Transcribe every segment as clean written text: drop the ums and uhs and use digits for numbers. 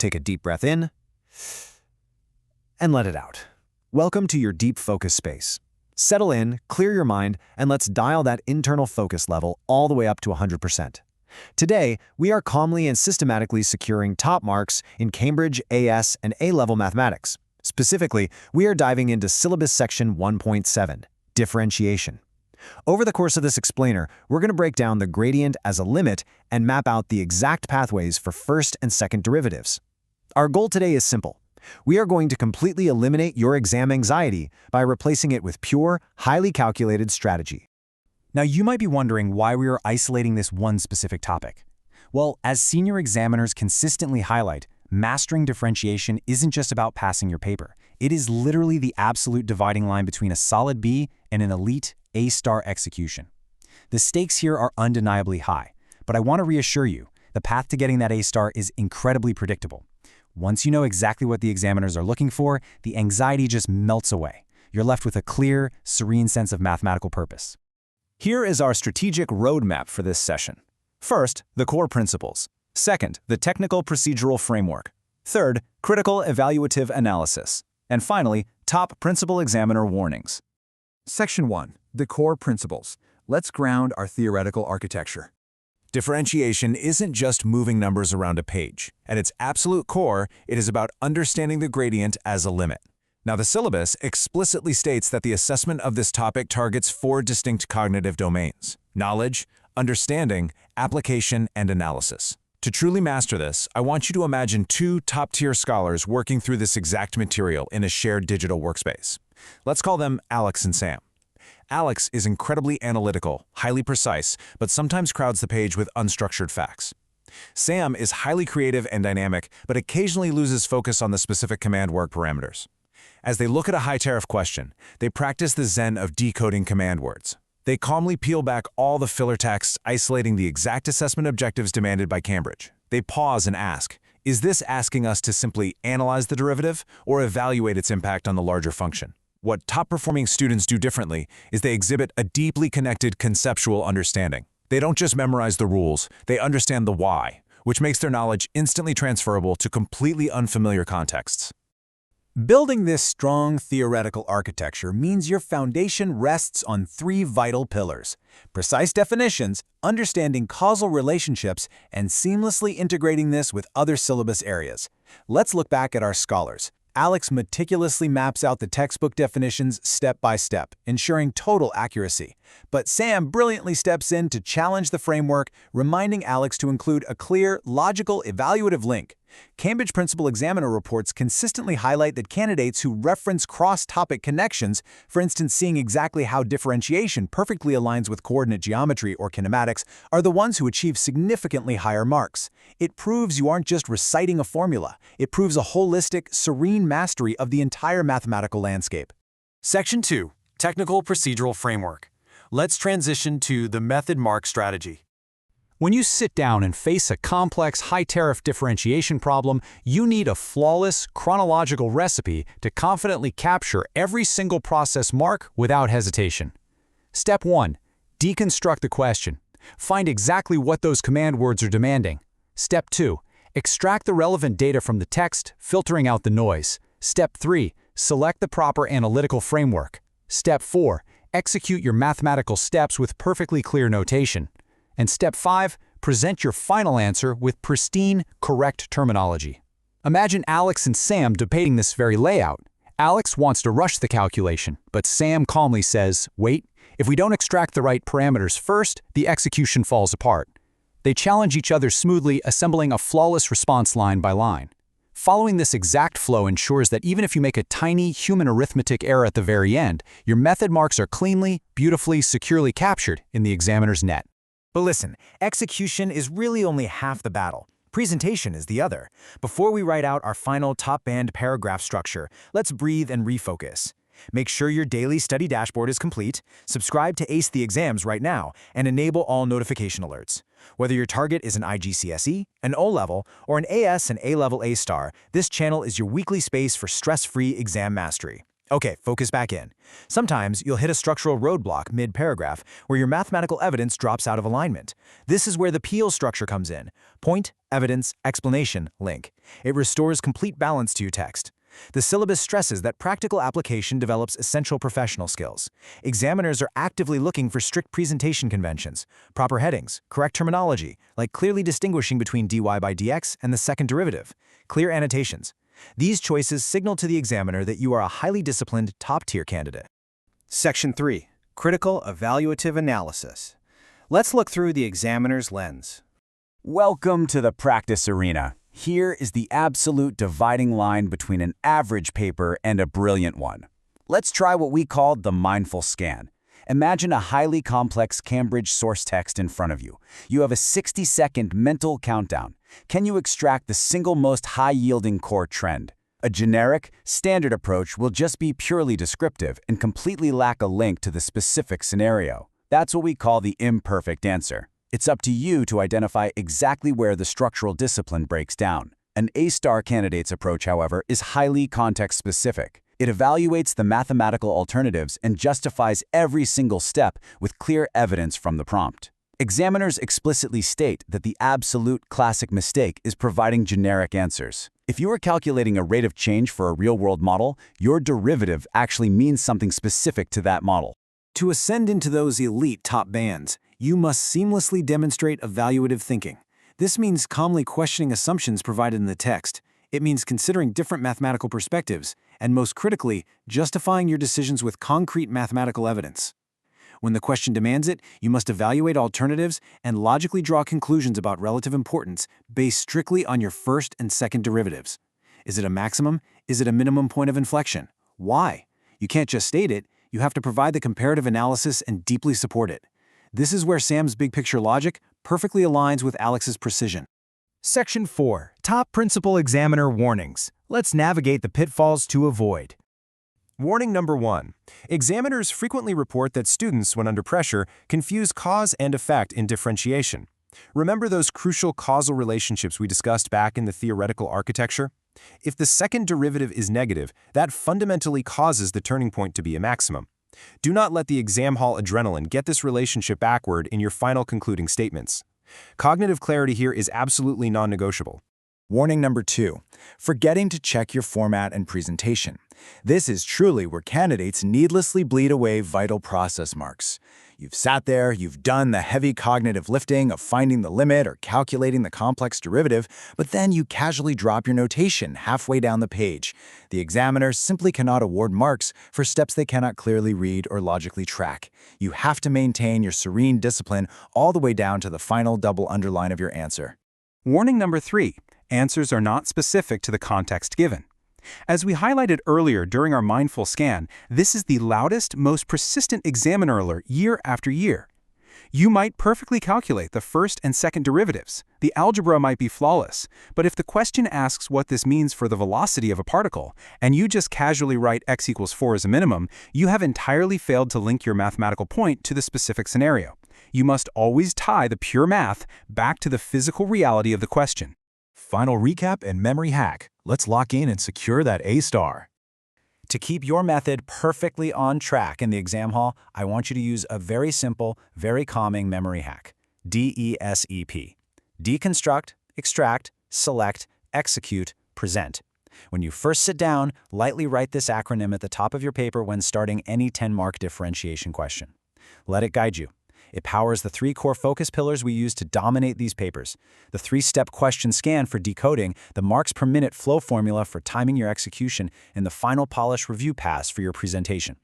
Take a deep breath in and let it out. Welcome to your deep focus space. Settle in, clear your mind, and let's dial that internal focus level all the way up to 100%. Today, we are calmly and systematically securing top marks in Cambridge AS and A-level mathematics. Specifically, we are diving into Syllabus Section 1.7, Differentiation. Over the course of this explainer, we're going to break down the gradient as a limit and map out the exact pathways for first and second derivatives. Our goal today is simple. We are going to completely eliminate your exam anxiety by replacing it with pure, highly calculated strategy. Now, you might be wondering why we are isolating this one specific topic. Well, as senior examiners consistently highlight, mastering differentiation isn't just about passing your paper. It is literally the absolute dividing line between a solid B and an elite A-star execution. The stakes here are undeniably high, but I want to reassure you, the path to getting that A-star is incredibly predictable. Once you know exactly what the examiners are looking for, the anxiety just melts away. You're left with a clear, serene sense of mathematical purpose. Here is our strategic roadmap for this session. First, the core principles. Second, the technical procedural framework. Third, critical evaluative analysis. And finally, top principal examiner warnings. Section 1. The core principles. Let's ground our theoretical architecture. Differentiation isn't just moving numbers around a page. At its absolute core, it is about understanding the gradient as a limit. Now, the syllabus explicitly states that the assessment of this topic targets 4 distinct cognitive domains: knowledge, understanding, application, and analysis. To truly master this, I want you to imagine 2 top-tier scholars working through this exact material in a shared digital workspace. Let's call them Alex and Sam. Alex is incredibly analytical, highly precise, but sometimes crowds the page with unstructured facts. Sam is highly creative and dynamic, but occasionally loses focus on the specific command work parameters. As they look at a high-tariff question, they practice the zen of decoding command words. They calmly peel back all the filler text, isolating the exact assessment objectives demanded by Cambridge. They pause and ask, is this asking us to simply analyze the derivative or evaluate its impact on the larger function? What top-performing students do differently is they exhibit a deeply connected conceptual understanding. They don't just memorize the rules, they understand the why, which makes their knowledge instantly transferable to completely unfamiliar contexts. Building this strong theoretical architecture means your foundation rests on 3 vital pillars: precise definitions, understanding causal relationships, and seamlessly integrating this with other syllabus areas. Let's look back at our scholars. Alex meticulously maps out the textbook definitions step by step, ensuring total accuracy. But Sam brilliantly steps in to challenge the framework, reminding Alex to include a clear, logical, evaluative link. Cambridge Principal Examiner reports consistently highlight that candidates who reference cross-topic connections, for instance seeing exactly how differentiation perfectly aligns with coordinate geometry or kinematics, are the ones who achieve significantly higher marks. It proves you aren't just reciting a formula. It proves a holistic, serene mastery of the entire mathematical landscape. Section 2. Technical Procedural Framework. Let's transition to the method mark strategy. When you sit down and face a complex, high-tariff differentiation problem, you need a flawless, chronological recipe to confidently capture every single process mark without hesitation. Step 1. Deconstruct the question. Find exactly what those command words are demanding. Step 2. Extract the relevant data from the text, filtering out the noise. Step 3. Select the proper analytical framework. Step 4. Execute your mathematical steps with perfectly clear notation. And Step 5, present your final answer with pristine, correct terminology. Imagine Alex and Sam debating this very layout. Alex wants to rush the calculation, but Sam calmly says, wait, if we don't extract the right parameters first, the execution falls apart. They challenge each other smoothly, assembling a flawless response line by line. Following this exact flow ensures that even if you make a tiny human arithmetic error at the very end, your method marks are cleanly, beautifully, securely captured in the examiner's net. But listen, execution is really only half the battle. Presentation is the other. Before we write out our final top-band paragraph structure, let's breathe and refocus. Make sure your daily study dashboard is complete, subscribe to Ace the Exams right now, and enable all notification alerts. Whether your target is an IGCSE, an O-level, or an AS and A-level A-star, this channel is your weekly space for stress-free exam mastery. Okay, focus back in. Sometimes you'll hit a structural roadblock mid-paragraph where your mathematical evidence drops out of alignment. This is where the Peel structure comes in. Point, evidence, explanation, link. It restores complete balance to your text. The syllabus stresses that practical application develops essential professional skills. Examiners are actively looking for strict presentation conventions, proper headings, correct terminology, like clearly distinguishing between dy by dx and the second derivative, clear annotations. These choices signal to the examiner that you are a highly disciplined, top-tier candidate. Section 3. Critical Evaluative Analysis. Let's look through the examiner's lens. Welcome to the practice arena. Here is the absolute dividing line between an average paper and a brilliant one. Let's try what we call the mindful scan. Imagine a highly complex Cambridge source text in front of you. You have a 60-second mental countdown. Can you extract the single most high-yielding core trend? A generic, standard approach will just be purely descriptive and completely lack a link to the specific scenario. That's what we call the imperfect answer. It's up to you to identify exactly where the structural discipline breaks down. An A-star candidate's approach, however, is highly context-specific. It evaluates the mathematical alternatives and justifies every single step with clear evidence from the prompt. Examiners explicitly state that the absolute classic mistake is providing generic answers. If you are calculating a rate of change for a real-world model, your derivative actually means something specific to that model. To ascend into those elite top bands, you must seamlessly demonstrate evaluative thinking. This means calmly questioning assumptions provided in the text. It means considering different mathematical perspectives, and most critically, justifying your decisions with concrete mathematical evidence. When the question demands it, you must evaluate alternatives and logically draw conclusions about relative importance based strictly on your first and second derivatives. Is it a maximum? Is it a minimum point of inflection? Why? You can't just state it, you have to provide the comparative analysis and deeply support it. This is where Sam's big picture logic perfectly aligns with Alex's precision. Section 4. Top Principal Examiner Warnings. Let's navigate the pitfalls to avoid. Warning number 1. Examiners frequently report that students, when under pressure, confuse cause and effect in differentiation. Remember those crucial causal relationships we discussed back in the theoretical architecture? If the second derivative is negative, that fundamentally causes the turning point to be a maximum. Do not let the exam hall adrenaline get this relationship backward in your final concluding statements. Cognitive clarity here is absolutely non-negotiable. Warning number 2. Forgetting to check your format and presentation. This is truly where candidates needlessly bleed away vital process marks. You've sat there, you've done the heavy cognitive lifting of finding the limit or calculating the complex derivative, but then you casually drop your notation halfway down the page. The examiner simply cannot award marks for steps they cannot clearly read or logically track. You have to maintain your serene discipline all the way down to the final double underline of your answer. Warning number 3. Answers are not specific to the context given. As we highlighted earlier during our mindful scan, this is the loudest, most persistent examiner alert year after year. You might perfectly calculate the first and second derivatives. The algebra might be flawless, but if the question asks what this means for the velocity of a particle, and you just casually write x equals 4 as a minimum, you have entirely failed to link your mathematical point to the specific scenario. You must always tie the pure math back to the physical reality of the question. Final recap and memory hack. Let's lock in and secure that A-star. To keep your method perfectly on track in the exam hall, I want you to use a very simple, very calming memory hack. DESEP. Deconstruct, extract, select, execute, present. When you first sit down, lightly write this acronym at the top of your paper when starting any 10-mark differentiation question. Let it guide you. It powers the 3 core focus pillars we use to dominate these papers: the 3-step question scan for decoding, the marks per minute flow formula for timing your execution, and the final polish review pass for your presentation.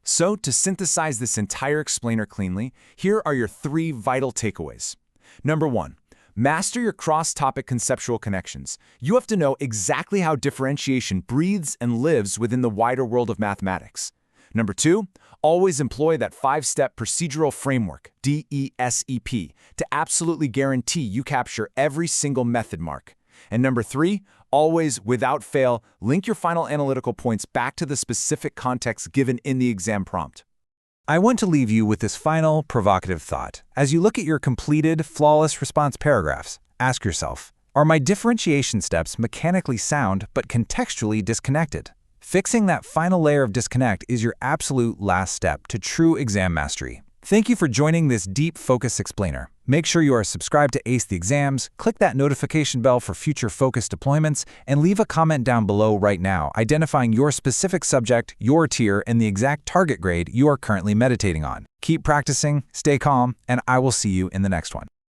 So, to synthesize this entire explainer cleanly, here are your 3 vital takeaways. Number 1. Master your cross-topic conceptual connections. You have to know exactly how differentiation breathes and lives within the wider world of mathematics. Number 2, always employ that 5-step procedural framework, DESEP, to absolutely guarantee you capture every single method mark. And number 3, always, without fail, link your final analytical points back to the specific context given in the exam prompt. I want to leave you with this final, provocative thought. As you look at your completed, flawless response paragraphs, ask yourself, are my differentiation steps mechanically sound but contextually disconnected? Fixing that final layer of disconnect is your absolute last step to true exam mastery. Thank you for joining this deep focus explainer. Make sure you are subscribed to Ace the Exams, click that notification bell for future focus deployments, and leave a comment down below right now identifying your specific subject, your tier, and the exact target grade you are currently meditating on. Keep practicing, stay calm, and I will see you in the next one.